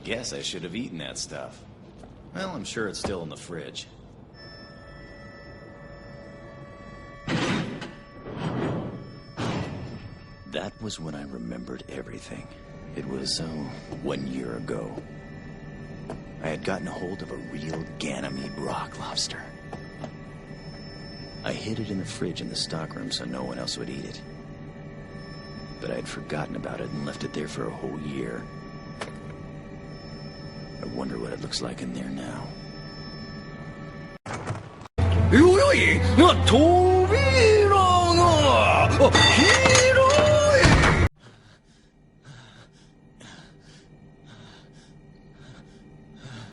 guess I should have eaten that stuff. Well, I'm sure it's still in the fridge. That was when I remembered everything. It was, 1 year ago. I had gotten a hold of a real Ganymede rock lobster. I hid it in the fridge in the stockroom so no one else would eat it. But I'd forgotten about it and left it there for a whole year. I wonder what it looks like in there now. よよい、扉が開